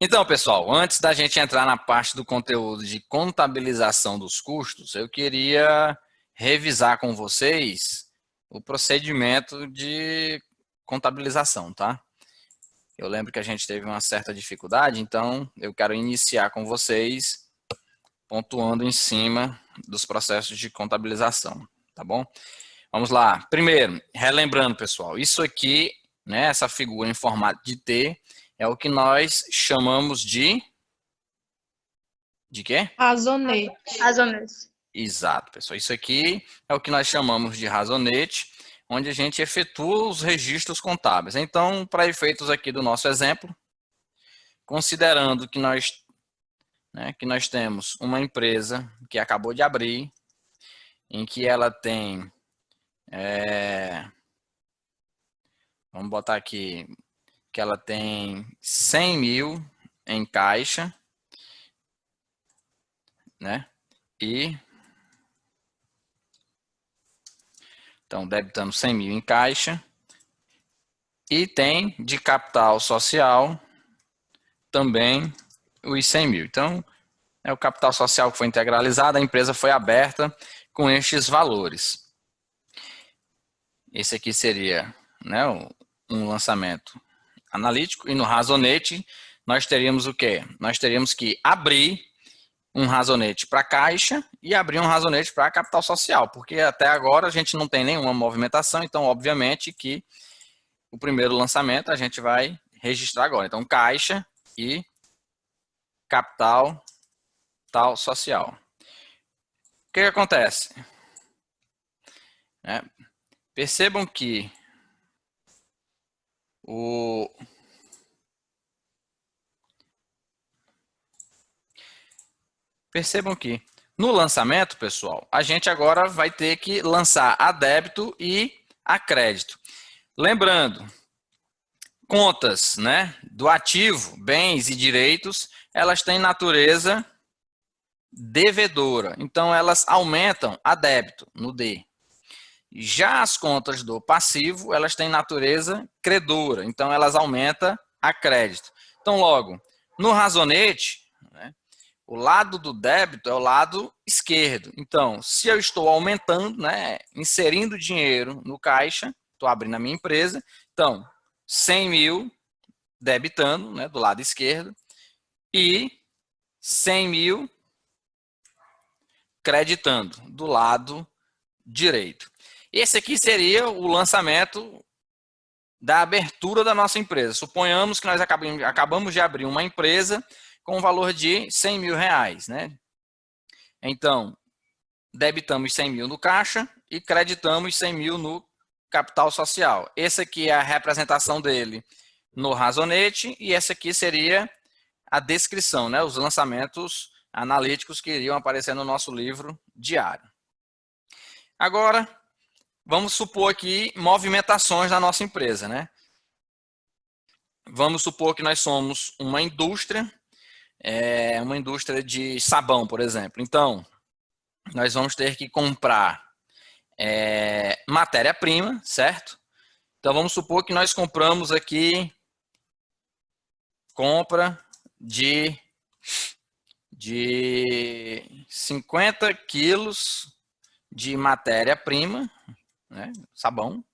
Então, pessoal, antes da gente entrar na parte do conteúdo de contabilização dos custos, eu queria revisar com vocês o procedimento de contabilização, tá? Eu lembro que a gente teve uma certa dificuldade, então eu quero iniciar com vocês pontuando em cima dos processos de contabilização, tá bom? Vamos lá. Primeiro, relembrando, pessoal, isso aqui, né, essa figura em formato de T, é o que nós chamamos de quê? Razonete. Razonete. Exato, pessoal. Isso aqui é o que nós chamamos de razonete, onde a gente efetua os registros contábeis. Então, para efeitos aqui do nosso exemplo, considerando que nós temos uma empresa que acabou de abrir, em que ela tem, vamos botar aqui, que ela tem 100 mil em caixa, né? Então, debitamos 100 mil em caixa. E tem de capital social também os 100 mil. Então, é o capital social que foi integralizado, a empresa foi aberta com estes valores. Esse aqui seria, né, um lançamento analítico. E no razonete, nós teríamos o quê? Nós teríamos que abrir um razonete para caixa e abrir um razonete para capital social, porque até agora a gente não tem nenhuma movimentação, então obviamente que o primeiro lançamento a gente vai registrar agora. Então, caixa e capital tal social. O que acontece? Percebam que no lançamento, pessoal, a gente agora vai ter que lançar a débito e a crédito. Lembrando, contas, né, do ativo, bens e direitos, elas têm natureza devedora. Então, elas aumentam a débito, no D. Já as contas do passivo, elas têm natureza credora. Então, elas aumentam a crédito. Então, logo, no razonete, né, o lado do débito é o lado esquerdo. Então, se eu estou aumentando, né, inserindo dinheiro no caixa, estou abrindo a minha empresa, então, 100 mil debitando, né, do lado esquerdo, e 100 mil creditando do lado direito. Esse aqui seria o lançamento da abertura da nossa empresa. Suponhamos que nós acabamos de abrir uma empresa com um valor de 100 mil reais, né? Então, debitamos 100 mil no caixa e creditamos 100 mil no capital social. Esse aqui é a representação dele no razonete e essa aqui seria a descrição, né? Os lançamentos analíticos que iriam aparecer no nosso livro diário. Agora, vamos supor aqui movimentações na nossa empresa, né? Vamos supor que nós somos uma indústria de sabão, por exemplo. Então, nós vamos ter que comprar matéria-prima, certo? Então, vamos supor que nós compramos aqui compra de 50 quilos de matéria-prima, né, sabão,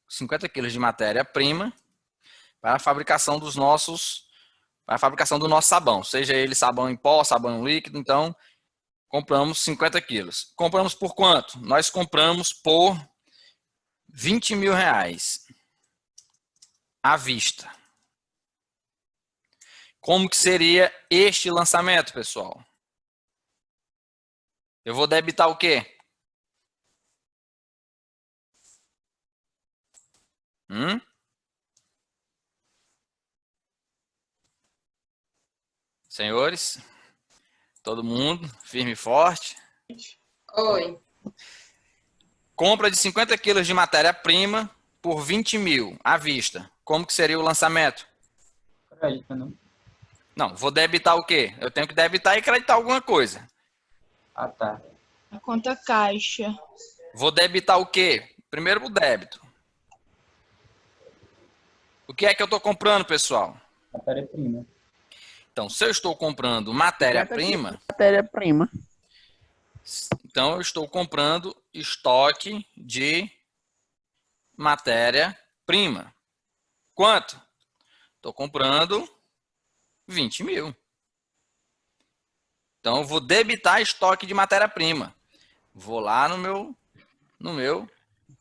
50 quilos de matéria-prima para a fabricação do nosso sabão, seja ele sabão em pó, sabão líquido. Então, compramos 50 quilos. Compramos por quanto? Nós compramos por 20 mil reais à vista. Como que seria este lançamento, pessoal? Eu vou debitar o quê? Senhores, todo mundo, firme e forte. Oi. Compra de 50 quilos de matéria-prima por 20 mil à vista. Como que seria o lançamento? Crédito, não? Não, vou debitar o quê? Eu tenho que debitar e creditar alguma coisa. Ah, tá. A conta caixa. Vou debitar o quê? Primeiro o débito. O que é que eu estou comprando, pessoal? Matéria-prima. Então, se eu estou comprando matéria-prima, Matéria-prima. então eu estou comprando estoque de matéria-prima. Quanto? Estou comprando 20 mil. Então, eu vou debitar estoque de matéria-prima. Vou lá no meu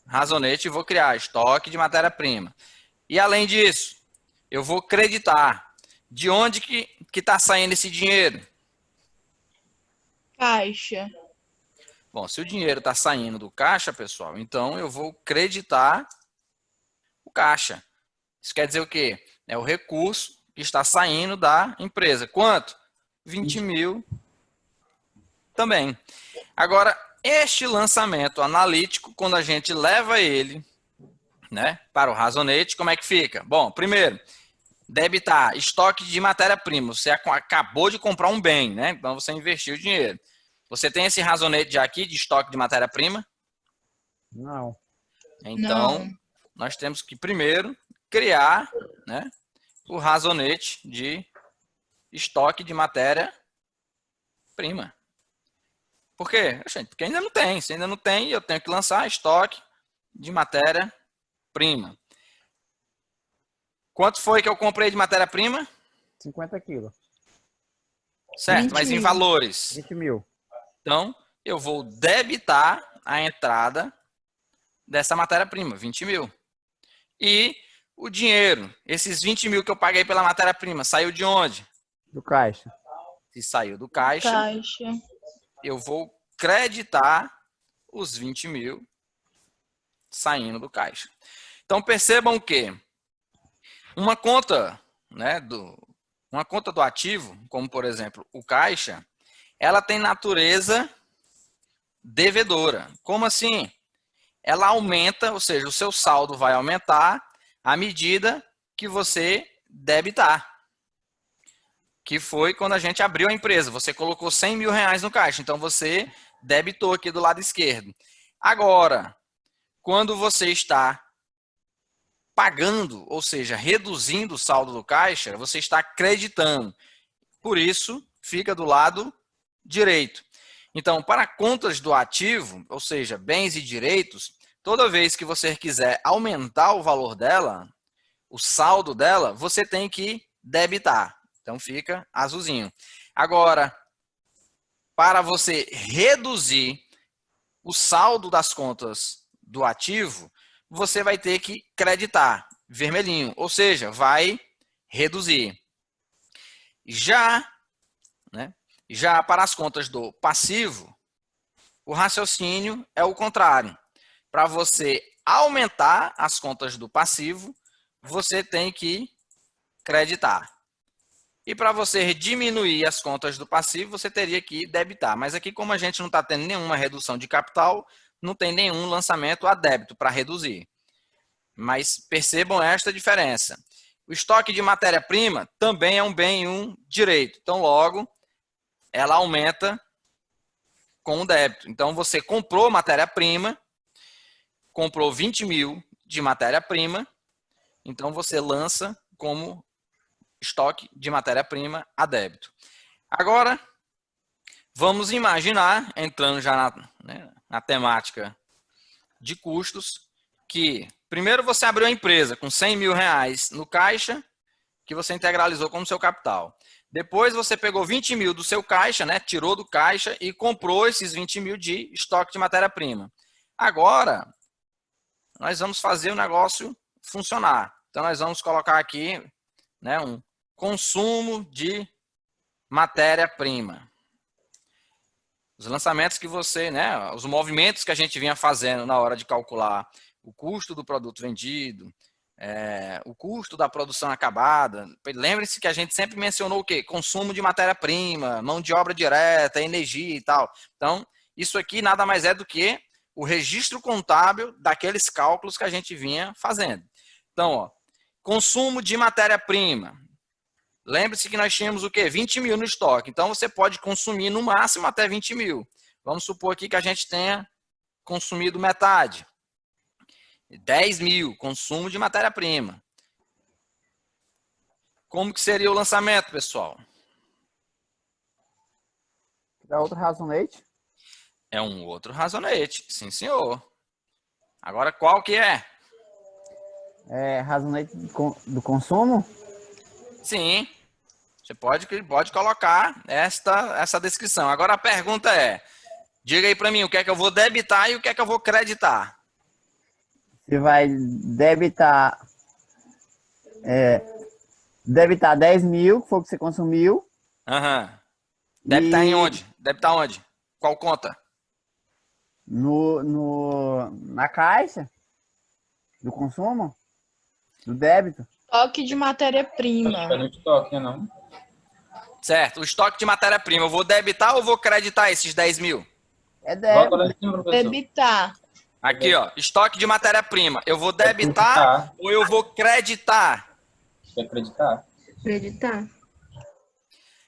razonete e vou criar estoque de matéria-prima. E além disso, eu vou creditar. De onde que está saindo esse dinheiro? Caixa. Bom, se o dinheiro está saindo do caixa, pessoal, então eu vou creditar o caixa. Isso quer dizer o quê? É o recurso que está saindo da empresa. Quanto? 20 mil também. Agora, este lançamento analítico, quando a gente leva ele, né, para o razonete, como é que fica? Bom, primeiro, debitar estoque de matéria-prima. Você acabou de comprar um bem, né? Então você investiu o dinheiro. Você tem esse razonete já aqui de estoque de matéria-prima? Não. Então, Não. nós temos que primeiro criar, né, o razonete de estoque de matéria-prima. Por quê? Gente, porque ainda não tem. Se ainda não tem, eu tenho que lançar estoque de matéria-prima. Quanto foi que eu comprei de matéria-prima? 50 quilos. Certo, 20 mas em mil. valores. 20 mil. Então, eu vou debitar a entrada dessa matéria-prima, 20 mil. E o dinheiro, esses 20 mil que eu paguei pela matéria-prima, saiu de onde? Do caixa. Se saiu do caixa, Caixa. eu vou creditar os 20 mil saindo do caixa. Então, percebam que uma conta, né, uma conta do ativo, como por exemplo o caixa, ela tem natureza devedora. Como assim? Ela aumenta, ou seja, o seu saldo vai aumentar à medida que você debitar. Que foi quando a gente abriu a empresa. Você colocou 100 mil reais no caixa, então você debitou aqui do lado esquerdo. Agora, quando você está pagando, ou seja, reduzindo o saldo do caixa, você está creditando. Por isso, fica do lado direito. Então, para contas do ativo, ou seja, bens e direitos, toda vez que você quiser aumentar o valor dela, o saldo dela, você tem que debitar. Então, fica azulzinho. Agora, para você reduzir o saldo das contas do ativo, você vai ter que creditar, vermelhinho, ou seja, vai reduzir. Já para as contas do passivo, o raciocínio é o contrário. Para você aumentar as contas do passivo, você tem que creditar. E para você diminuir as contas do passivo, você teria que debitar. Mas aqui, como a gente não está tendo nenhuma redução de capital, não tem nenhum lançamento a débito para reduzir. Mas percebam esta diferença. O estoque de matéria-prima também é um bem e um direito. Então, logo, ela aumenta com o débito. Então, você comprou matéria-prima, comprou 20 mil de matéria-prima, então você lança como estoque de matéria-prima a débito. Agora, vamos imaginar, entrando já na temática de custos, que primeiro você abriu a empresa com 100 mil reais no caixa, que você integralizou como seu capital. Depois você pegou 20 mil do seu caixa, né, tirou do caixa e comprou esses 20 mil de estoque de matéria-prima. Agora, nós vamos fazer o negócio funcionar. Então, nós vamos colocar aqui, né, um consumo de matéria-prima. Os lançamentos que você, né, os movimentos que a gente vinha fazendo na hora de calcular o custo do produto vendido, o custo da produção acabada. Lembre-se que a gente sempre mencionou o quê? Consumo de matéria-prima, mão de obra direta, energia e tal. Então, isso aqui nada mais é do que o registro contábil daqueles cálculos que a gente vinha fazendo. Então, ó, consumo de matéria-prima. Lembre-se que nós tínhamos o quê? 20 mil no estoque. Então, você pode consumir no máximo até 20 mil. Vamos supor aqui que a gente tenha consumido metade. 10 mil, consumo de matéria-prima. Como que seria o lançamento, pessoal? É outro razonete? É um outro razonete, sim, senhor. Agora, qual que é? É razonete do consumo? Sim, você pode colocar essa descrição. Agora, a pergunta é, diga aí para mim o que é que eu vou debitar e o que é que eu vou creditar. Você vai debitar, debitar 10 mil, que foi o que você consumiu. Aham. Debitar em onde? Debitar onde? Qual conta? Na caixa do consumo, do débito. Estoque de Acho que matéria-prima. é no estoque, né, não? Certo, o estoque de matéria-prima, eu vou debitar ou vou creditar esses 10 mil? É Volta lá débito. em cima, professor. Debitar. Aqui, ó, estoque de matéria-prima. Eu vou debitar Acreditar. ou eu vou creditar? Você acreditar? Acreditar.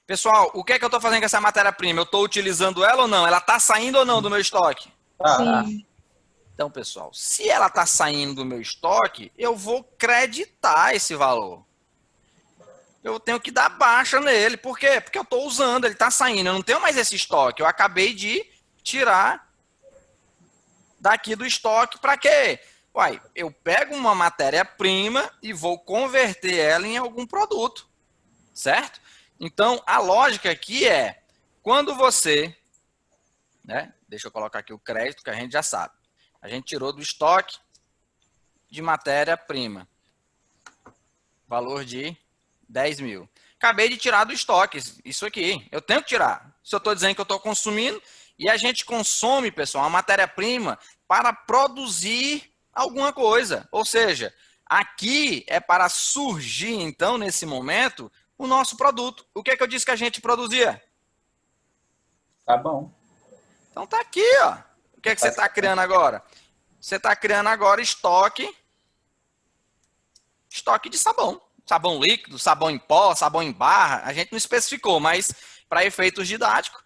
Pessoal, o que é que eu estou fazendo com essa matéria-prima? Eu estou utilizando ela ou não? Ela está saindo ou não do meu estoque? Tá. Sim. Então, pessoal, se ela está saindo do meu estoque, eu vou creditar esse valor. Eu tenho que dar baixa nele. Por quê? Porque eu estou usando, ele está saindo. Eu não tenho mais esse estoque. Eu acabei de tirar daqui do estoque para quê? Uai, eu pego uma matéria-prima e vou converter ela em algum produto. Certo? Então, a lógica aqui é, quando você, né, deixa eu colocar aqui o crédito, que a gente já sabe. A gente tirou do estoque de matéria-prima. Valor de 10 mil. Acabei de tirar do estoque isso aqui. Eu tenho que tirar. Se eu estou dizendo que eu estou consumindo, e a gente consome, pessoal, a matéria-prima para produzir alguma coisa. Ou seja, aqui é para surgir, então, nesse momento, o nosso produto. O que é que eu disse que a gente produzia? Tá bom. Então tá aqui, ó. O que é que você está criando agora? Você está criando agora estoque de sabão. Sabão líquido, sabão em pó, sabão em barra. A gente não especificou, mas para efeitos didáticos,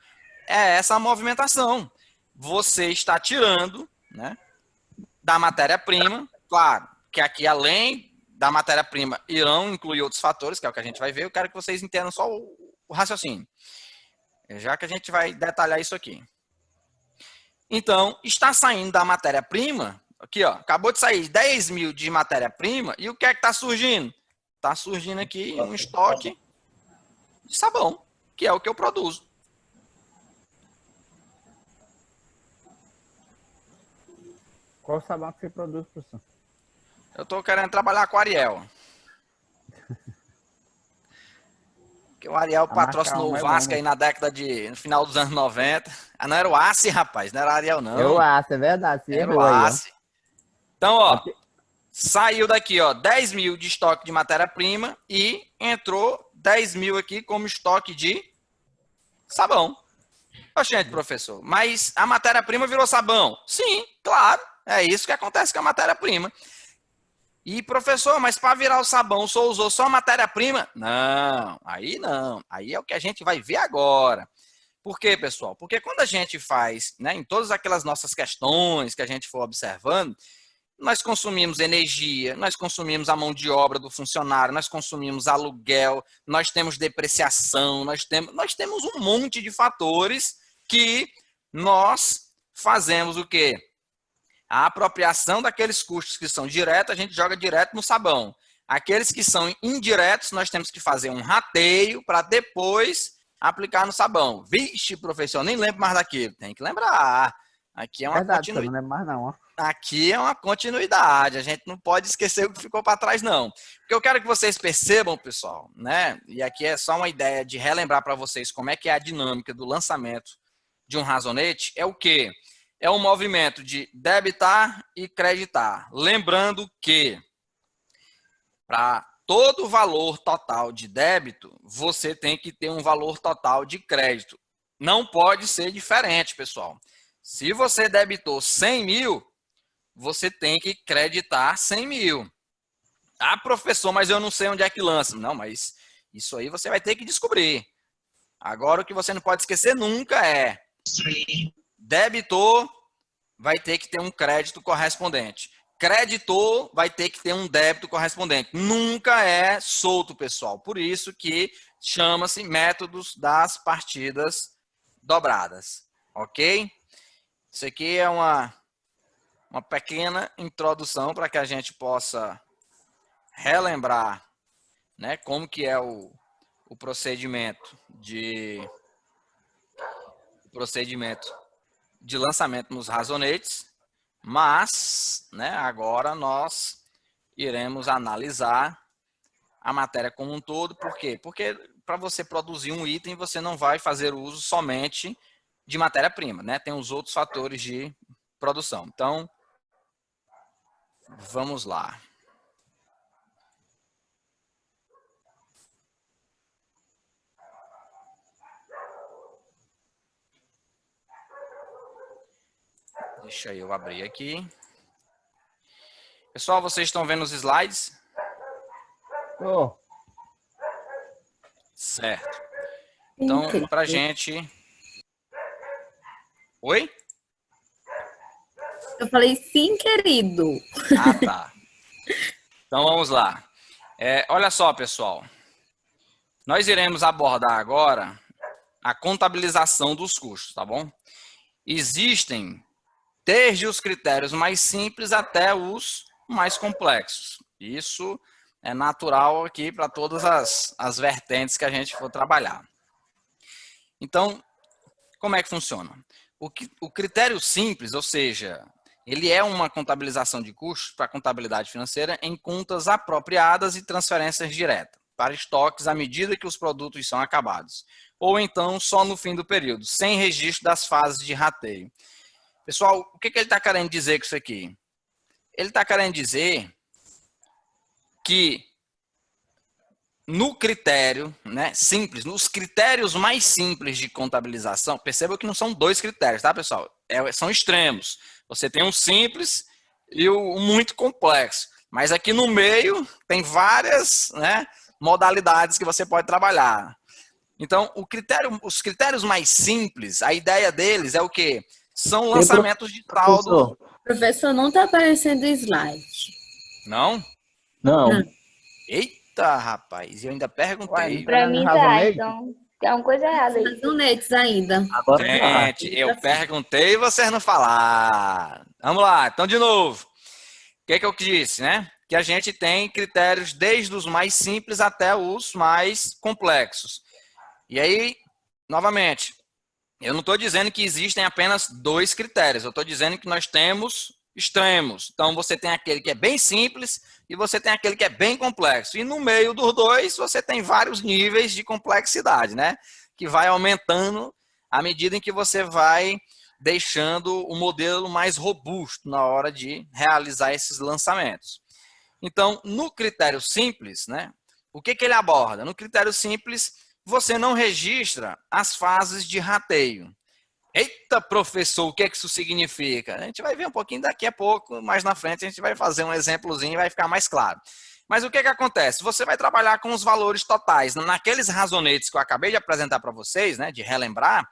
é essa a movimentação. Você está tirando, né, da matéria-prima. Claro que aqui, além da matéria-prima, irão incluir outros fatores, que é o que a gente vai ver. Eu quero que vocês entendam só o raciocínio. Já que a gente vai detalhar isso aqui. Então, está saindo da matéria-prima, aqui, ó, acabou de sair 10 mil de matéria-prima, e o que é que está surgindo? Está surgindo aqui um estoque de sabão, que é o que eu produzo. Qual o sabão que você produz, professor? Eu estou querendo trabalhar com o Ariel. Porque o Ariel patrocinou o Vasco aí na década de, no final dos anos 90. Ah, não era o Ace, rapaz, não era o Ariel, não. Eu acho, é verdade. Você Era errou o aí, ó. Ace. Então, ó, saiu daqui, ó, 10 mil de estoque de matéria-prima e entrou 10 mil aqui como estoque de sabão. Gente, professor, mas a matéria-prima virou sabão? Sim, claro. É isso que acontece com a matéria-prima. E, professor, mas para virar o sabão, só usou só matéria-prima? Não, aí não. Aí é o que a gente vai ver agora. Por quê, pessoal? Porque quando a gente faz, né, em todas aquelas nossas questões que a gente for observando, nós consumimos energia, nós consumimos a mão de obra do funcionário, nós consumimos aluguel, nós temos depreciação, nós temos um monte de fatores que nós fazemos o quê? A apropriação daqueles custos que são diretos, a gente joga direto no sabão. Aqueles que são indiretos, nós temos que fazer um rateio para depois aplicar no sabão. Vixe, professor, nem lembro mais daquilo. Tem que lembrar. Aqui é uma Verdade, não lembro mais não, ó. Aqui é uma continuidade, a gente não pode esquecer o que ficou para trás, não. Porque eu quero que vocês percebam, pessoal, né? E aqui é só uma ideia de relembrar para vocês como é que é a dinâmica do lançamento de um razonete. É o quê? É um movimento de debitar e creditar. Lembrando que para todo valor total de débito, você tem que ter um valor total de crédito. Não pode ser diferente, pessoal. Se você debitou 100 mil, você tem que creditar 100 mil. Ah, professor, mas eu não sei onde é que lança. Não, mas isso aí você vai ter que descobrir. Agora, o que você não pode esquecer nunca é debitor vai ter que ter um crédito correspondente. Creditor vai ter que ter um débito correspondente. Nunca é solto, pessoal. Por isso que chama-se métodos das partidas dobradas, ok? Isso aqui é uma pequena introdução para que a gente possa relembrar, né, como que é o procedimento de lançamento nos razonetes, mas, né, agora nós iremos analisar a matéria como um todo. Por quê? Porque para você produzir um item, você não vai fazer uso somente de matéria-prima, né? Tem os outros fatores de produção. Então, vamos lá. Deixa eu abrir aqui. Pessoal, vocês estão vendo os slides? Tô. Certo. Então, para a gente... Oi? Eu falei sim, querido. Ah, tá. Então, vamos lá. Olha só, pessoal. Nós iremos abordar agora a contabilização dos custos, tá bom? Existem desde os critérios mais simples até os mais complexos. Isso é natural aqui para todas as vertentes que a gente for trabalhar. Então, como é que funciona? O critério simples, ou seja, ele é uma contabilização de custos para a contabilidade financeira em contas apropriadas e transferências diretas para estoques à medida que os produtos são acabados, ou então só no fim do período, sem registro das fases de rateio. Pessoal, o que ele está querendo dizer com isso aqui? Ele está querendo dizer que no critério, né, simples, nos critérios mais simples de contabilização, perceba que não são dois critérios, tá, pessoal? São extremos. Você tem um simples e o muito complexo. Mas aqui no meio tem várias, né, modalidades que você pode trabalhar. Então, os critérios mais simples, a ideia deles é o quê? São lançamentos de saldo. Professor, não está aparecendo slide. Não? Não. Eita, rapaz, eu ainda perguntei. Pra mim tá, Razonete? então tem alguma coisa errada aí. Razonetes ainda. Agora tá. Gente, eu perguntei e vocês não falaram. Vamos lá, então de novo. O que é que eu disse, né? Que a gente tem critérios desde os mais simples até os mais complexos. E aí, novamente, eu não estou dizendo que existem apenas dois critérios, eu estou dizendo que nós temos extremos. Então, você tem aquele que é bem simples e você tem aquele que é bem complexo. E no meio dos dois, você tem vários níveis de complexidade, né? Que vai aumentando à medida em que você vai deixando o modelo mais robusto na hora de realizar esses lançamentos. Então, no critério simples, né? O que ele aborda? No critério simples, você não registra as fases de rateio. Eita, professor, o que isso significa? A gente vai ver um pouquinho daqui a pouco, mais na frente a gente vai fazer um exemplozinho e vai ficar mais claro. Mas o que acontece? Você vai trabalhar com os valores totais. Naqueles razonetes que eu acabei de apresentar para vocês, né, de relembrar,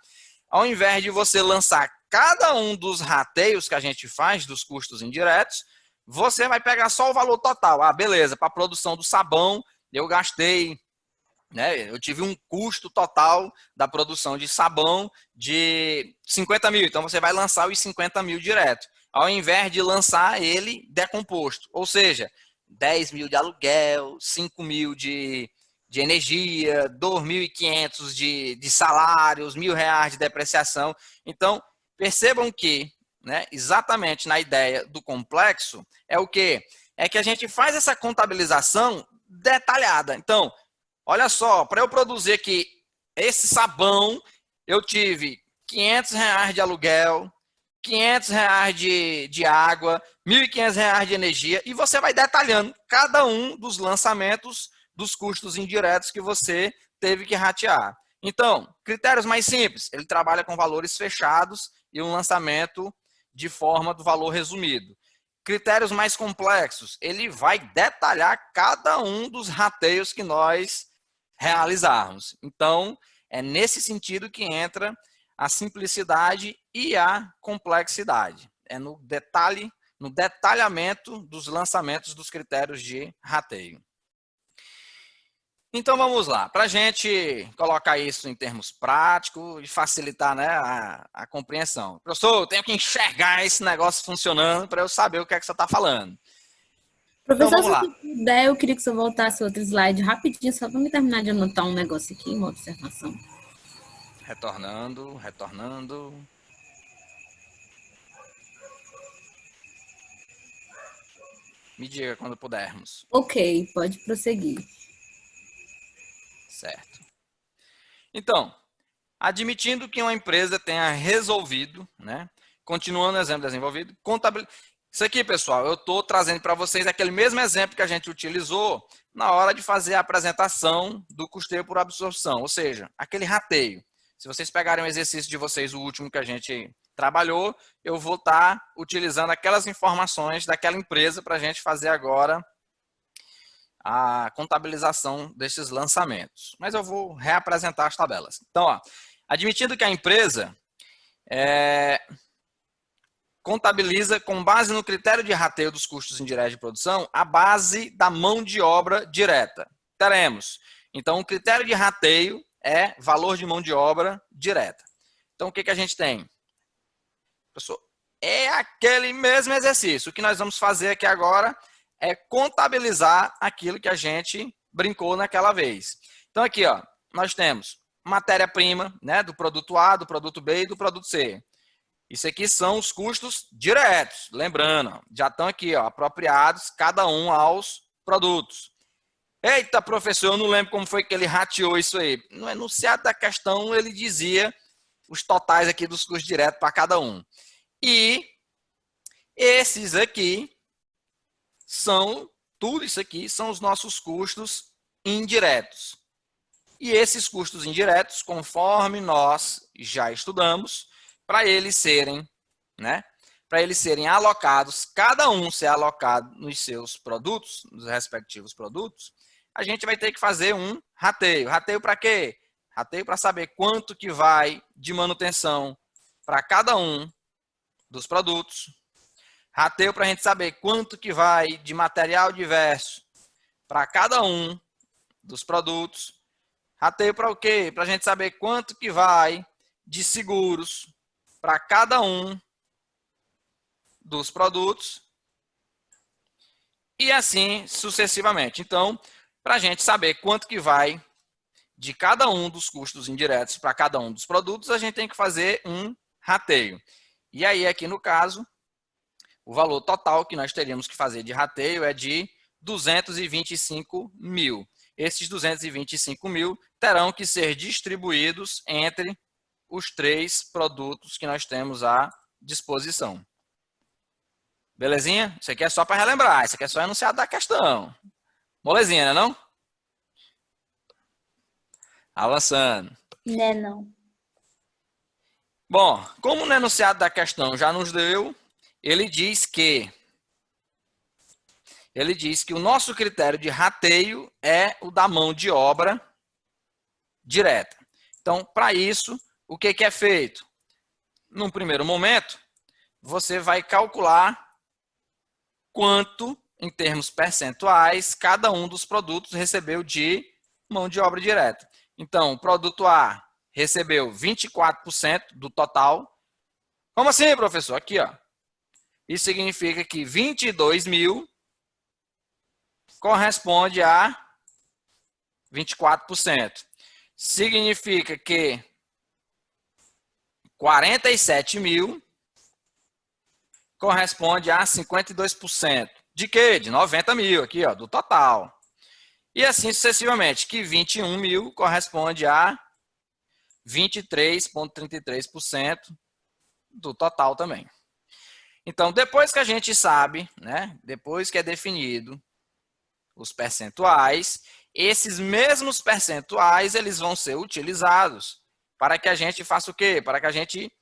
ao invés de você lançar cada um dos rateios que a gente faz dos custos indiretos, você vai pegar só o valor total. Ah, beleza, para a produção do sabão, eu gastei... Eu tive um custo total da produção de sabão de 50 mil. Então, você vai lançar os 50 mil direto, ao invés de lançar ele decomposto. Ou seja, 10 mil de aluguel, 5 mil de energia, 2.500 de salários, R$1.000 de depreciação. Então, percebam que, né, exatamente na ideia do complexo, é o quê? É que a gente faz essa contabilização detalhada. Então, olha só, para eu produzir aqui esse sabão, eu tive R$500 de aluguel, R$500 de água, R$1.500 de energia, e você vai detalhando cada um dos lançamentos dos custos indiretos que você teve que ratear. Então, critérios mais simples, ele trabalha com valores fechados e um lançamento de forma do valor resumido. Critérios mais complexos, ele vai detalhar cada um dos rateios que nós realizarmos. Então, é nesse sentido que entra a simplicidade e a complexidade. É no detalhe, no detalhamento dos lançamentos dos critérios de rateio. Então vamos lá, para a gente colocar isso em termos práticos e facilitar, né, a compreensão. Professor, eu tenho que enxergar esse negócio funcionando para eu saber o que é que você está falando. Então Professor, vamos lá. se você puder, eu queria que você voltasse outro slide rapidinho, só para me terminar de anotar um negócio aqui, uma observação. Retornando, retornando. Me diga quando pudermos. Ok, pode prosseguir. Certo. Então, admitindo que uma empresa tenha resolvido, né? Continuando o exemplo desenvolvido, Isso aqui, pessoal, eu estou trazendo para vocês aquele mesmo exemplo que a gente utilizou na hora de fazer a apresentação do custeio por absorção, ou seja, aquele rateio. Se vocês pegarem o exercício de vocês, o último que a gente trabalhou, eu vou estar utilizando aquelas informações daquela empresa para a gente fazer agora a contabilização desses lançamentos. Mas eu vou reapresentar as tabelas. Então, ó, admitindo que a empresa contabiliza, com base no critério de rateio dos custos indiretos de produção, a base da mão de obra direta. Teremos, então, o critério de rateio é valor de mão de obra direta. Então, o que a gente tem? Pessoal, é aquele mesmo exercício. O que nós vamos fazer aqui agora é contabilizar aquilo que a gente brincou naquela vez. Então, aqui, ó, nós temos matéria-prima, né, do produto A, do produto B e do produto C. Isso aqui são os custos diretos. Lembrando, já estão aqui, ó, apropriados, cada um aos produtos. Eita, professor, eu não lembro como foi que ele rateou isso aí. No enunciado da questão, ele dizia os totais aqui dos custos diretos para cada um. E esses aqui são, tudo isso aqui são os nossos custos indiretos. E esses custos indiretos, conforme nós já estudamos, para eles serem, né? Para eles serem alocados, cada um ser alocado nos seus produtos, nos respectivos produtos, a gente vai ter que fazer um rateio. Rateio para quê? Rateio para saber quanto que vai de manutenção para cada um dos produtos. Rateio para a gente saber quanto que vai de material diverso para cada um dos produtos. Rateio para o quê? Para a gente saber quanto que vai de seguros para cada um dos produtos. E assim sucessivamente. Então, para a gente saber quanto que vai de cada um dos custos indiretos para cada um dos produtos, a gente tem que fazer um rateio. E aí, aqui no caso, o valor total que nós teríamos que fazer de rateio é de 225 mil. Esses 225 mil terão que ser distribuídos entre os 3 produtos que nós temos à disposição. Belezinha? Isso aqui é só para relembrar, isso aqui é só enunciado da questão. Molezinha, né não? Avançando. Né, não. Bom, como no enunciado da questão já nos deu, ele diz que o nosso critério de rateio é o da mão de obra direta. Então, para isso, o que é feito? Num primeiro momento, você vai calcular quanto, em termos percentuais, cada um dos produtos recebeu de mão de obra direta. Então, o produto A recebeu 24% do total. Como assim, professor? Aqui, ó. Isso significa que 22 mil corresponde a 24%. Significa que 47 mil corresponde a 52%. De quê? De 90 mil aqui, ó, do total. E assim sucessivamente, que 21 mil corresponde a 23,33% do total também. Então, depois que a gente sabe, né, depois que é definido os percentuais, esses mesmos percentuais eles vão ser utilizados para que a gente faça o quê? Para que a gente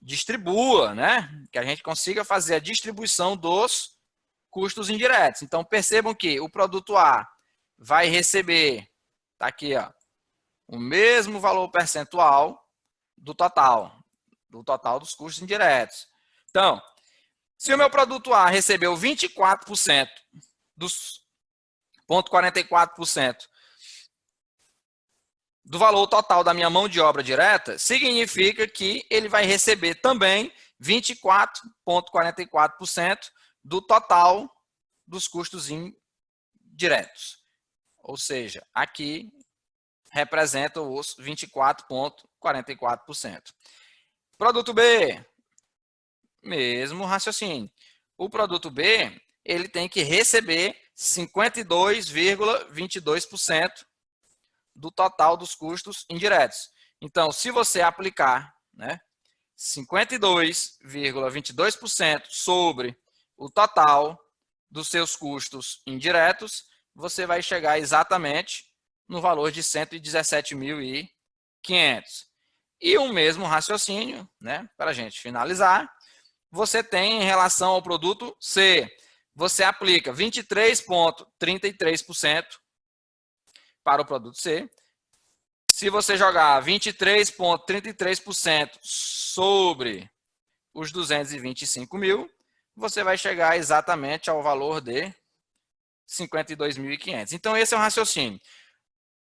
distribua, né? Que a gente consiga fazer a distribuição dos custos indiretos. Então, percebam que o produto A vai receber, tá aqui, ó, o mesmo valor percentual do total dos custos indiretos. Então, se o meu produto A recebeu 24% dos 0,44% do valor total da minha mão de obra direta, significa que ele vai receber também 24,44% do total dos custos indiretos. Ou seja, aqui representa os 24,44%. Produto B, mesmo raciocínio. O produto B, ele tem que receber 52,22% do total dos custos indiretos. Então, se você aplicar, né, 52,22% sobre o total dos seus custos indiretos, você vai chegar exatamente no valor de 117.500. E o mesmo raciocínio, né, para a gente finalizar, você tem em relação ao produto C. Você aplica 23,33% para o produto C. Se você jogar 23,33% sobre os 225 mil, você vai chegar exatamente ao valor de 52.500. Então, esse é o raciocínio.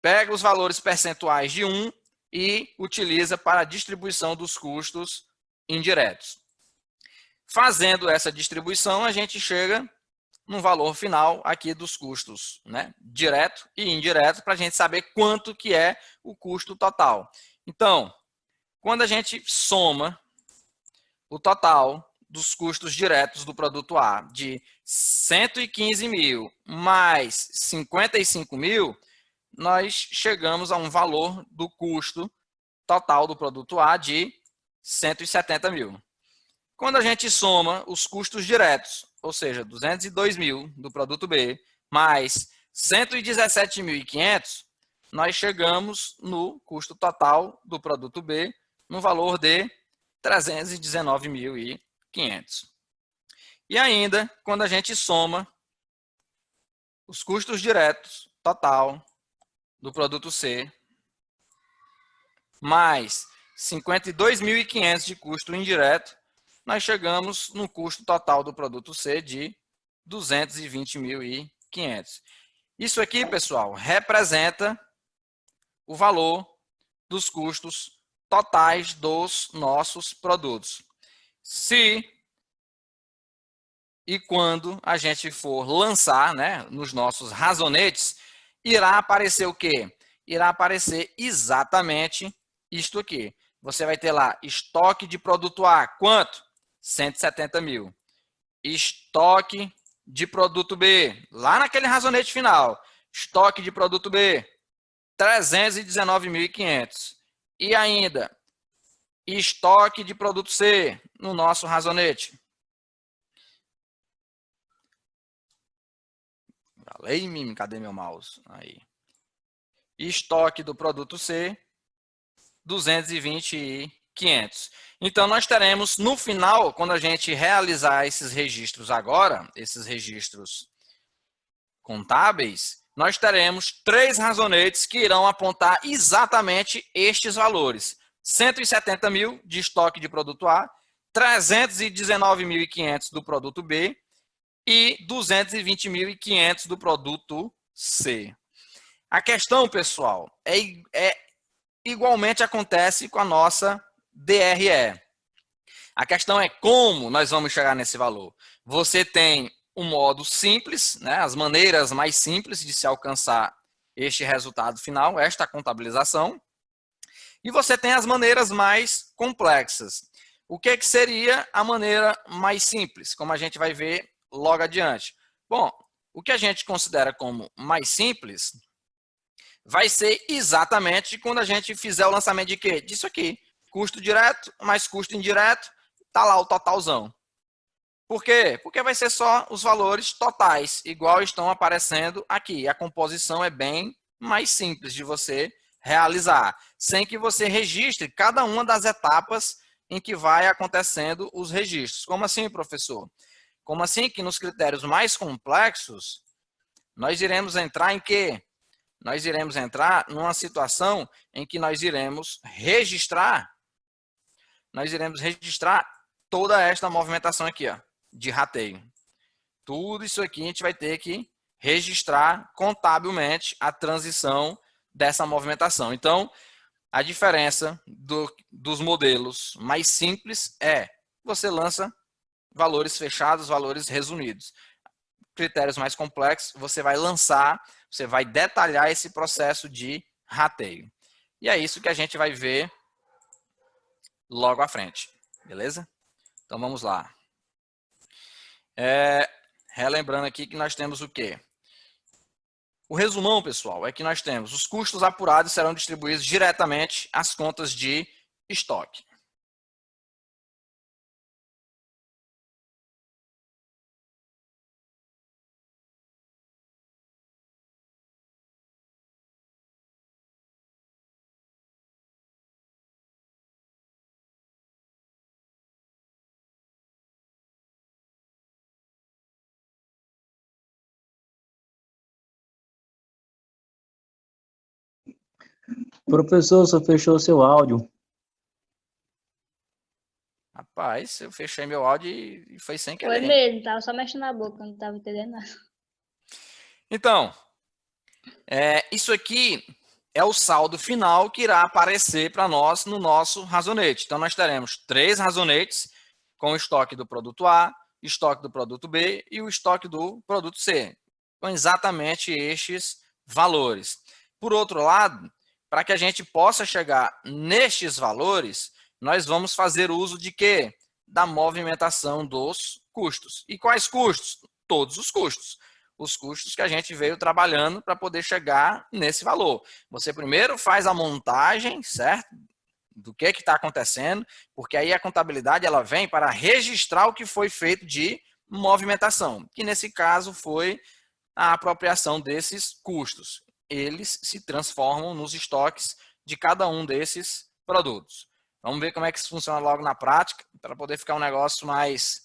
Pega os valores percentuais de 1 e utiliza para a distribuição dos custos indiretos. Fazendo essa distribuição, a gente chega no valor final aqui dos custos, né, direto e indireto, para a gente saber quanto que é o custo total. Então, quando a gente soma o total dos custos diretos do produto A de 115 mil mais 55 mil, nós chegamos a um valor do custo total do produto A de 170 mil. Quando a gente soma os custos diretos, ou seja, 202 mil do produto B, mais 117.500, nós chegamos no custo total do produto B, no valor de 319.500. E ainda, quando a gente soma os custos diretos total do produto C, mais 52.500 de custo indireto, nós chegamos no custo total do produto C de 220.500. Isso aqui, pessoal, representa o valor dos custos totais dos nossos produtos. Se e quando a gente for lançar, né, nos nossos razonetes, irá aparecer o quê? Irá aparecer exatamente isto aqui. Você vai ter lá estoque de produto A, quanto? 170 mil. Estoque de produto B, lá naquele razonete final. Estoque de produto B, 319.500. E ainda, estoque de produto C, no nosso razonete. Valei-me, cadê meu mouse? Aí. Estoque do produto C, 220.500. Então, nós teremos no final, quando a gente realizar esses registros agora, esses registros contábeis, nós teremos 3 razonetes que irão apontar exatamente estes valores. 170 mil de estoque de produto A, 319.500 do produto B e 220.500 do produto C. A questão, pessoal, igualmente acontece com a nossa DRE. A questão é como nós vamos chegar nesse valor. Você tem um modo simples, né, as maneiras mais simples de se alcançar este resultado final, esta contabilização, e você tem as maneiras mais complexas. O que seria a maneira mais simples, como a gente vai ver logo adiante? Bom, o que a gente considera como mais simples vai ser exatamente quando a gente fizer o lançamento de quê? Disso aqui. Custo direto mais custo indireto, tá lá o totalzão. Por quê? Porque vai ser só os valores totais, igual estão aparecendo aqui. A composição é bem mais simples de você realizar, sem que você registre cada uma das etapas em que vai acontecendo os registros. Como assim, professor? Como assim que nos critérios mais complexos, nós iremos entrar em quê? Nós iremos entrar numa situação em que nós iremos registrar toda esta movimentação aqui, ó, de rateio. Tudo isso aqui a gente vai ter que registrar contabilmente a transição dessa movimentação. Então, a diferença dos modelos mais simples é você lança valores fechados, valores resumidos. Critérios mais complexos, você vai lançar, você vai detalhar esse processo de rateio. E é isso que a gente vai ver logo à frente, beleza? Então vamos lá. Relembrando aqui que nós temos o quê? O resumão, pessoal, é que nós temos os custos apurados serão distribuídos diretamente às contas de estoque. Professor, você fechou seu áudio. Rapaz, eu fechei meu áudio e foi sem Foi querer. mesmo, tava só mexendo na boca, não tava entendendo nada. Então, isso aqui é o saldo final que irá aparecer para nós no nosso razonete. Então, nós teremos 3 razonetes com o estoque do produto A, estoque do produto B e o estoque do produto C, com exatamente estes valores. Por outro lado, para que a gente possa chegar nestes valores, nós vamos fazer uso de quê? Da movimentação dos custos. E quais custos? Todos os custos. Os custos que a gente veio trabalhando para poder chegar nesse valor. Você primeiro faz a montagem, certo? Do que está acontecendo, porque aí a contabilidade ela vem para registrar o que foi feito de movimentação, que nesse caso foi a apropriação desses custos. Eles se transformam nos estoques de cada um desses produtos. Vamos ver como é que isso funciona logo na prática, para poder ficar um negócio mais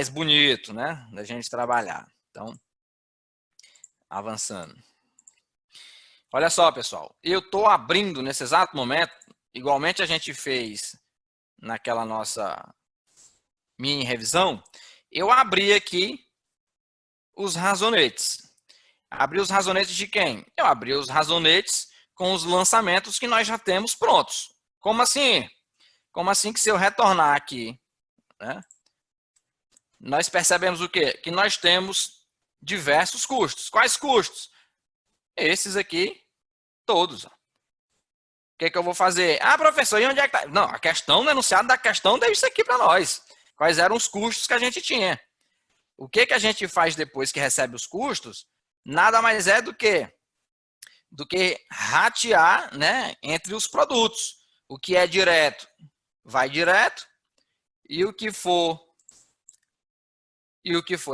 bonito, né? Da gente trabalhar. Então, avançando. Olha só, pessoal. Eu estou abrindo nesse exato momento, igualmente a gente fez naquela nossa mini revisão, eu abri aqui os razonetes. Abri os razonetes de quem? Eu abri os razonetes com os lançamentos que nós já temos prontos. Como assim? Como assim que se eu retornar aqui, né, nós percebemos o quê? Que nós temos diversos custos. Quais custos? Esses aqui, todos. O que que eu vou fazer? Ah, professor, e onde é que está? Não, a questão, o enunciado da questão deu isso aqui para nós. Quais eram os custos que a gente tinha? O que que a gente faz depois que recebe os custos? Nada mais é do que ratear, né, entre os produtos. O que é direto vai direto e o que for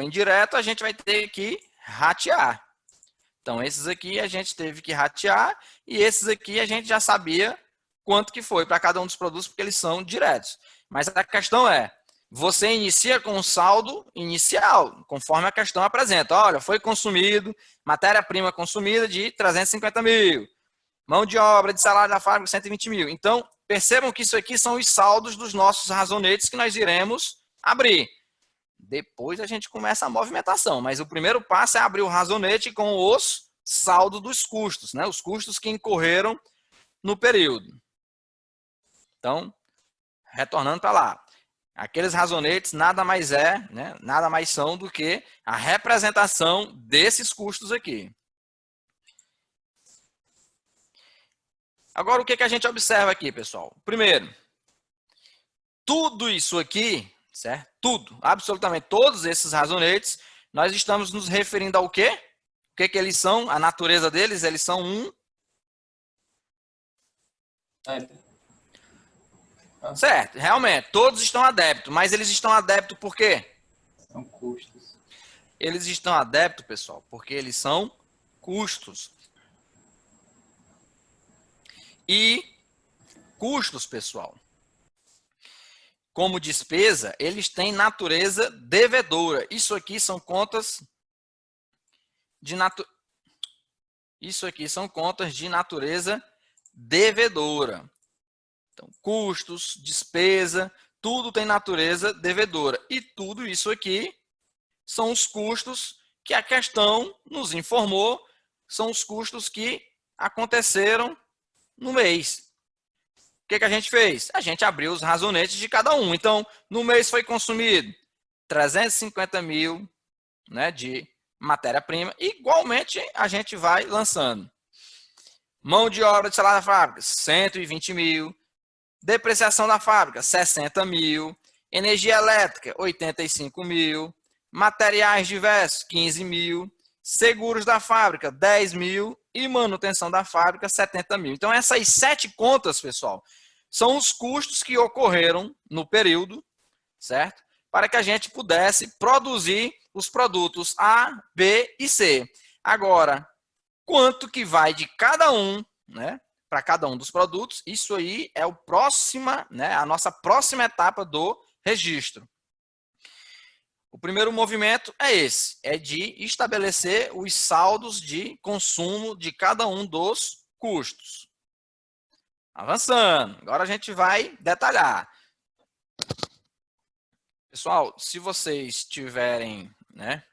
indireto a gente vai ter que ratear. Então esses aqui a gente teve que ratear e esses aqui a gente já sabia quanto que foi para cada um dos produtos porque eles são diretos. Mas a questão é, você inicia com um saldo inicial, conforme a questão apresenta. Olha, foi consumido, matéria-prima consumida de 350 mil. Mão de obra de salário da fábrica, 120 mil. Então, percebam que isso aqui são os saldos dos nossos razonetes que nós iremos abrir. Depois a gente começa a movimentação, mas o primeiro passo é abrir o razonete com os saldos dos custos, né? Os custos que incorreram no período. Então, retornando para lá. Aqueles razonetes nada mais né, nada mais são do que a representação desses custos aqui. Agora, o que que a gente observa aqui, pessoal? Primeiro, tudo isso aqui, certo? Tudo, absolutamente todos esses razonetes, nós estamos nos referindo ao quê? O que que eles são? A natureza deles, eles são Certo, realmente, todos estão a débito, mas eles estão a débito por quê? São custos. Eles estão a débito, pessoal, porque eles são custos. E custos, pessoal, como despesa, eles têm natureza devedora. Isso aqui são contas de natureza devedora. Então, custos, despesa, tudo tem natureza devedora. E tudo isso aqui são os custos que a questão nos informou, são os custos que aconteceram no mês. O que a gente fez? A gente abriu os razonetes de cada um. Então, no mês foi consumido 350 mil, né, de matéria-prima. Igualmente, a gente vai lançando. Mão de obra de salário da fábrica, 120 mil. Depreciação da fábrica, 60 mil. Energia elétrica, 85 mil. Materiais diversos, 15 mil. Seguros da fábrica, 10 mil. E manutenção da fábrica, 70 mil. Então, essas 7 contas, pessoal, são os custos que ocorreram no período, certo? Para que a gente pudesse produzir os produtos A, B e C. Agora, quanto que vai de cada um, né, para cada um dos produtos, isso aí é a nossa próxima etapa do registro. O primeiro movimento é esse, é de estabelecer os saldos de consumo de cada um dos custos. Avançando, agora a gente vai detalhar. Pessoal, se vocês tiverem, né,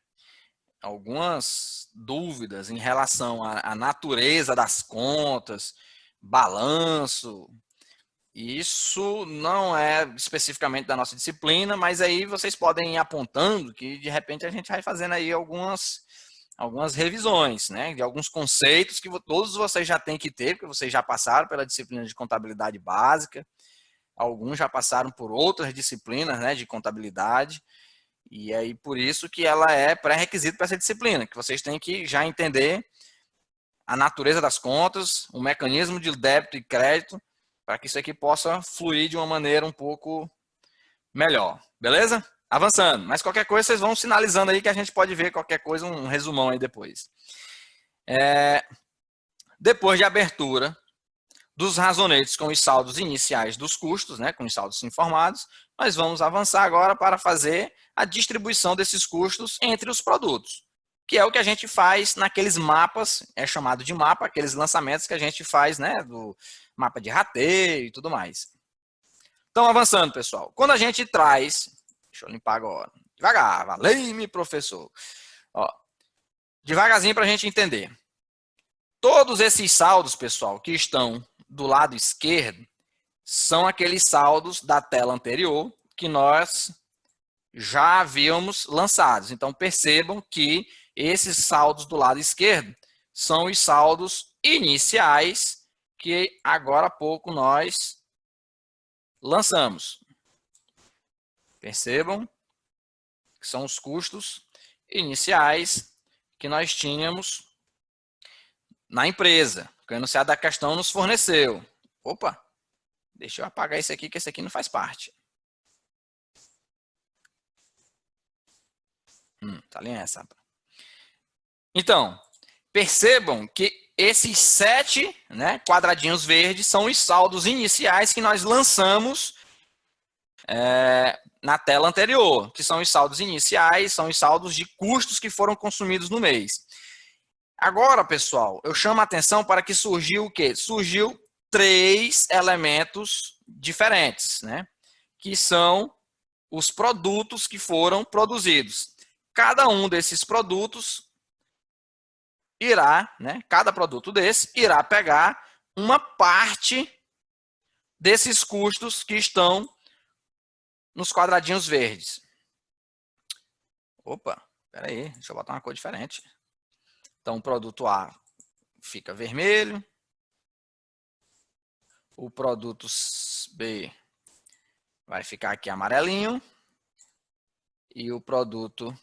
algumas dúvidas em relação à natureza das contas, balanço, isso não é especificamente da nossa disciplina, mas aí vocês podem ir apontando que de repente a gente vai fazendo aí algumas revisões, né, de alguns conceitos que todos vocês já têm que ter, porque vocês já passaram pela disciplina de contabilidade básica, alguns já passaram por outras disciplinas, né, de contabilidade, e aí por isso que ela é pré-requisito para essa disciplina, que vocês têm que já entender a natureza das contas, o mecanismo de débito e crédito, para que isso aqui possa fluir de uma maneira um pouco melhor, beleza? Avançando, mas qualquer coisa vocês vão sinalizando aí que a gente pode ver qualquer coisa, um resumão aí depois. Depois de abertura dos razonetes com os saldos iniciais dos custos, né, com os saldos informados, nós vamos avançar agora para fazer a distribuição desses custos entre os produtos, que é o que a gente faz naqueles mapas, é chamado de mapa, aqueles lançamentos que a gente faz, né, do mapa de rateio e tudo mais. Então, avançando, pessoal. Quando a gente traz, deixa eu limpar agora, devagar, valeu-me, professor. Ó, devagarzinho para a gente entender. Todos esses saldos, pessoal, que estão do lado esquerdo, são aqueles saldos da tela anterior que nós já havíamos lançados. Então, percebam que esses saldos do lado esquerdo são os saldos iniciais que agora há pouco nós lançamos. Percebam que são os custos iniciais que nós tínhamos na empresa, que o enunciado da questão nos forneceu. Opa, deixa eu apagar esse aqui, que esse aqui não faz parte. Tá ali essa. Então, percebam que esses 7, né, quadradinhos verdes são os saldos iniciais que nós lançamos na tela anterior, que são os saldos iniciais, são os saldos de custos que foram consumidos no mês. Agora, pessoal, eu chamo a atenção para que surgiu o quê? Surgiu 3 elementos diferentes, né, que são os produtos que foram produzidos. Cada um desses produtos irá, né, cada produto desse irá pegar uma parte desses custos que estão nos quadradinhos verdes. Opa, espera aí, deixa eu botar uma cor diferente. Então, o produto A fica vermelho, o produto B vai ficar aqui amarelinho e o produto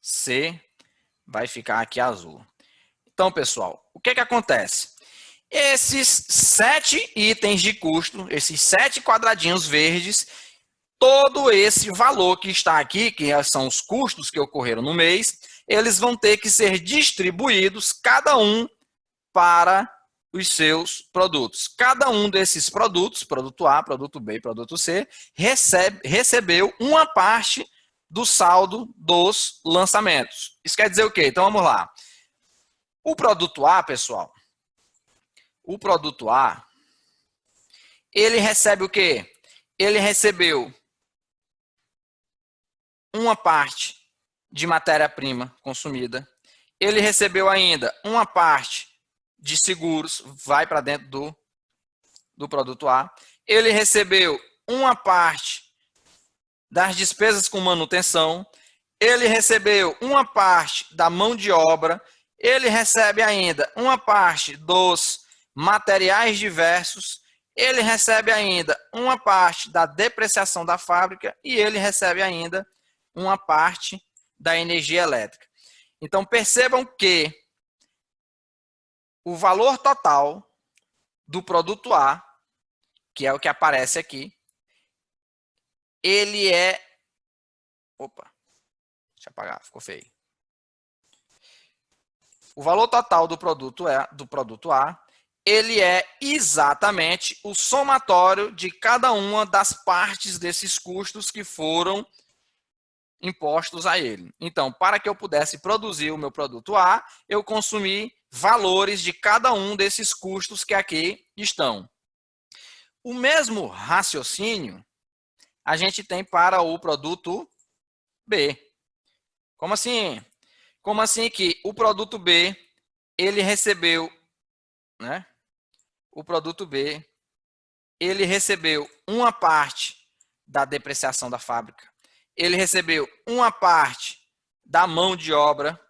C vai ficar aqui azul. Então, pessoal, o que acontece? Esses 7 itens de custo, esses 7 quadradinhos verdes, todo esse valor que está aqui, que são os custos que ocorreram no mês, eles vão ter que ser distribuídos, cada um, para os seus produtos. Cada um desses produtos, produto A, produto B e produto C, recebeu uma parte do saldo dos lançamentos. Isso quer dizer o quê? Então, vamos lá. O produto A, pessoal, o produto A, ele recebe o quê? Ele recebeu uma parte de matéria-prima consumida Ele recebeu ainda uma parte de seguros, vai para dentro do produto A. Ele recebeu uma parte das despesas com manutenção. Ele recebeu uma parte da mão de obra. Ele recebe ainda uma parte dos materiais diversos. Ele recebe ainda uma parte da depreciação da fábrica e ele recebe ainda uma parte da energia elétrica. Então, percebam que o valor total do produto A, que é o que aparece aqui, ele é... Opa, deixa eu apagar, ficou feio. O valor total do produto A, ele é exatamente o somatório de cada uma das partes desses custos que foram impostos a ele. Então, para que eu pudesse produzir o meu produto A, eu consumi valores de cada um desses custos que aqui estão. O mesmo raciocínio a gente tem para o produto B. Como assim? Como assim que o produto B, ele recebeu, né? O produto B, ele recebeu uma parte da depreciação da fábrica. Ele recebeu uma parte da mão de obra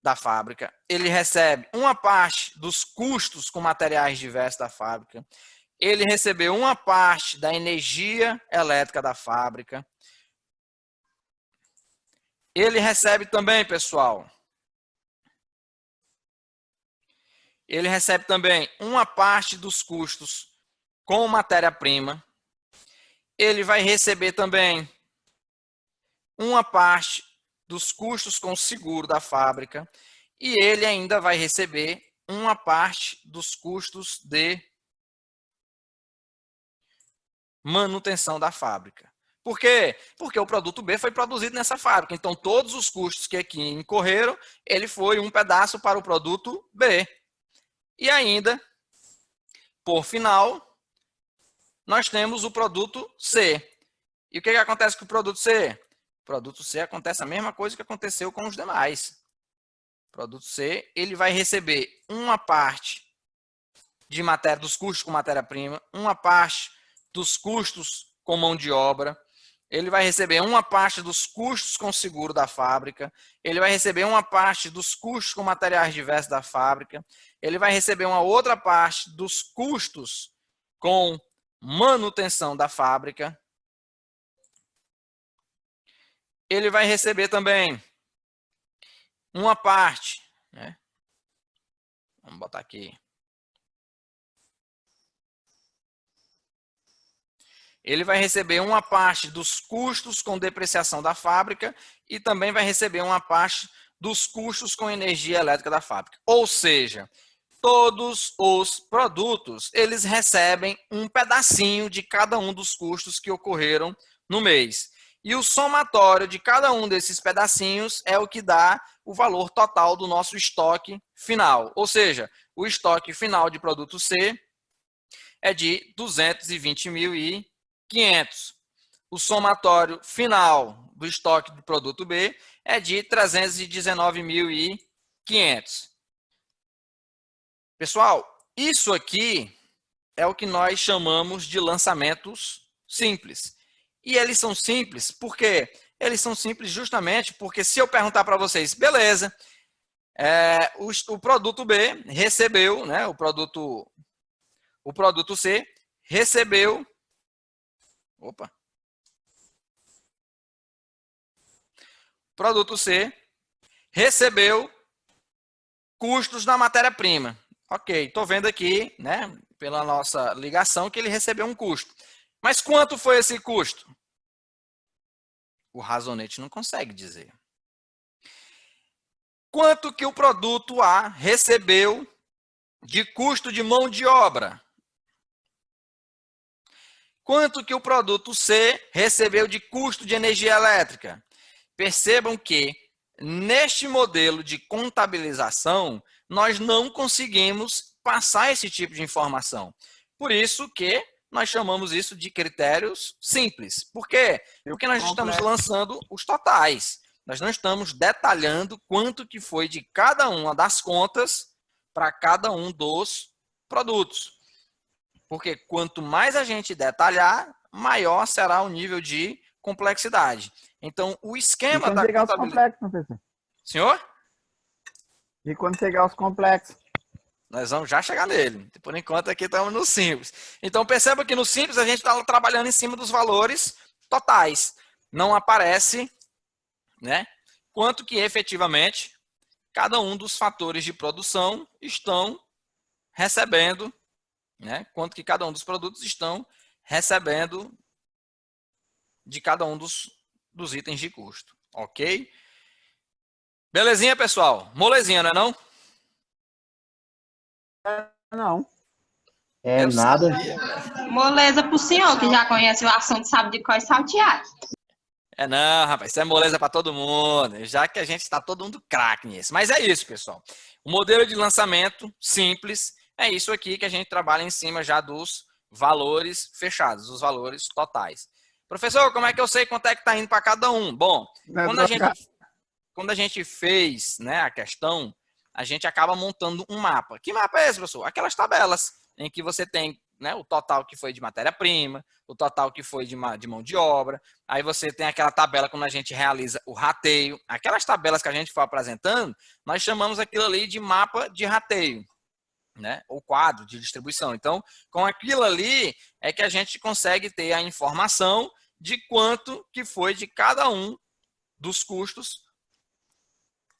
da fábrica. Ele recebe uma parte dos custos com materiais diversos da fábrica. Ele recebeu uma parte da energia elétrica da fábrica. Ele recebe também, pessoal, ele recebe também uma parte dos custos com matéria-prima. Ele vai receber também uma parte dos custos com seguro da fábrica e ele ainda vai receber uma parte dos custos de manutenção da fábrica. Por quê? Porque o produto B foi produzido nessa fábrica. Então, todos os custos que aqui incorreram, ele foi um pedaço para o produto B. E ainda, por final, nós temos o produto C. E o que acontece com o produto C? O produto C acontece a mesma coisa que aconteceu com os demais. O produto C, ele vai receber uma parte de matéria, dos custos com matéria-prima, uma parte dos custos com mão de obra, ele vai receber uma parte dos custos com seguro da fábrica, ele vai receber uma parte dos custos com materiais diversos da fábrica, ele vai receber uma outra parte dos custos com manutenção da fábrica, ele vai receber também uma parte, né? Vamos botar aqui. Ele vai receber uma parte dos custos com depreciação da fábrica e também vai receber uma parte dos custos com energia elétrica da fábrica. Ou seja, todos os produtos, eles recebem um pedacinho de cada um dos custos que ocorreram no mês. E o somatório de cada um desses pedacinhos é o que dá o valor total do nosso estoque final. Ou seja, o estoque final de produto C é de 220.500. O somatório final do estoque do produto B é de 319.500. Pessoal, isso aqui é o que nós chamamos de lançamentos simples. E eles são simples por quê? Eles são simples justamente porque se eu perguntar para vocês, beleza, o produto B recebeu, né, o produto C recebeu, produto C recebeu custos na matéria-prima. Ok, estou vendo aqui, né, pela nossa ligação, que ele recebeu um custo. Mas quanto foi esse custo? O Razonete não consegue dizer. Quanto que o produto A recebeu de custo de mão de obra? Quanto que o produto C recebeu de custo de energia elétrica? Percebam que, neste modelo de contabilização, nós não conseguimos passar esse tipo de informação. Por isso que nós chamamos isso de critérios simples. Por quê? Porque nós estamos lançando os totais. Nós não estamos detalhando quanto que foi de cada uma das contas para cada um dos produtos. Porque quanto mais a gente detalhar, maior será o nível de complexidade. Então, o E esquema quando da chegar aos contabilidade... complexos, professor? Senhor? E quando chegar aos complexos? Nós vamos já chegar nele. Por enquanto, aqui estamos no simples. Então, perceba que no simples a gente está trabalhando em cima dos valores totais. Não aparece, né, quanto que efetivamente cada um dos fatores de produção estão recebendo, né, quanto que cada um dos produtos estão recebendo de cada um dos itens de custo. Ok? Belezinha, pessoal? Molezinha, não é não? Não. É Eu nada. sabia, velho. Moleza pro senhor, que já conhece o assunto, sabe de qual salteado. É não, rapaz, isso é moleza para todo mundo, já que a gente está todo mundo craque nisso. Mas é isso, pessoal. O modelo de lançamento simples é isso aqui que a gente trabalha em cima já dos valores fechados, os valores totais. Professor, como é que eu sei quanto é que está indo para cada um? Bom, quando a gente fez, né, a questão, a gente acaba montando um mapa. Que mapa é esse, professor? Aquelas tabelas em que você tem, né, o total que foi de matéria-prima, o total que foi de mão de obra. Aí você tem aquela tabela quando a gente realiza o rateio. Aquelas tabelas que a gente foi apresentando, nós chamamos aquilo ali de mapa de rateio, né, ou quadro de distribuição. Então, com aquilo ali é que a gente consegue ter a informação de quanto que foi de cada um dos custos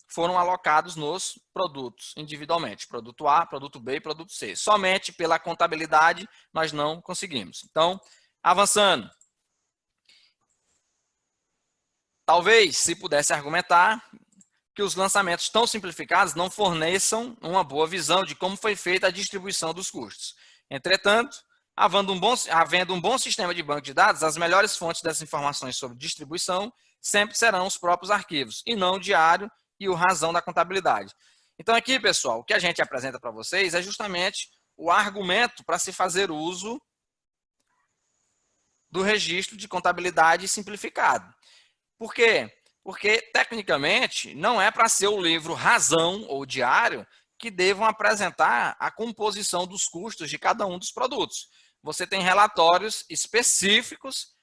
foram alocados nos produtos individualmente. Produto A, produto B e produto C. Somente pela contabilidade nós não conseguimos. Então, avançando. Talvez, se pudesse argumentar, que os lançamentos tão simplificados não forneçam uma boa visão de como foi feita a distribuição dos custos. Entretanto, havendo um bom sistema de banco de dados, as melhores fontes dessas informações sobre distribuição sempre serão os próprios arquivos, e não o diário e o razão da contabilidade. Então aqui, pessoal, o que a gente apresenta para vocês é justamente o argumento para se fazer uso do registro de contabilidade simplificado. Por quê? Porque, tecnicamente, não é para ser o livro razão ou diário que devam apresentar a composição dos custos de cada um dos produtos. Você tem relatórios específicos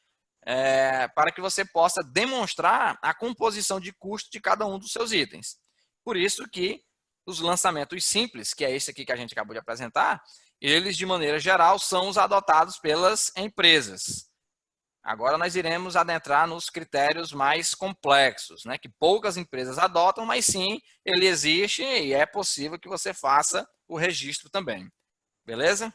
para que você possa demonstrar a composição de custo de cada um dos seus itens. Por isso que os lançamentos simples, que é esse aqui que a gente acabou de apresentar, eles, de maneira geral, são os adotados pelas empresas. Agora nós iremos adentrar nos critérios mais complexos, né, que poucas empresas adotam, mas sim, ele existe e é possível que você faça o registro também. Beleza?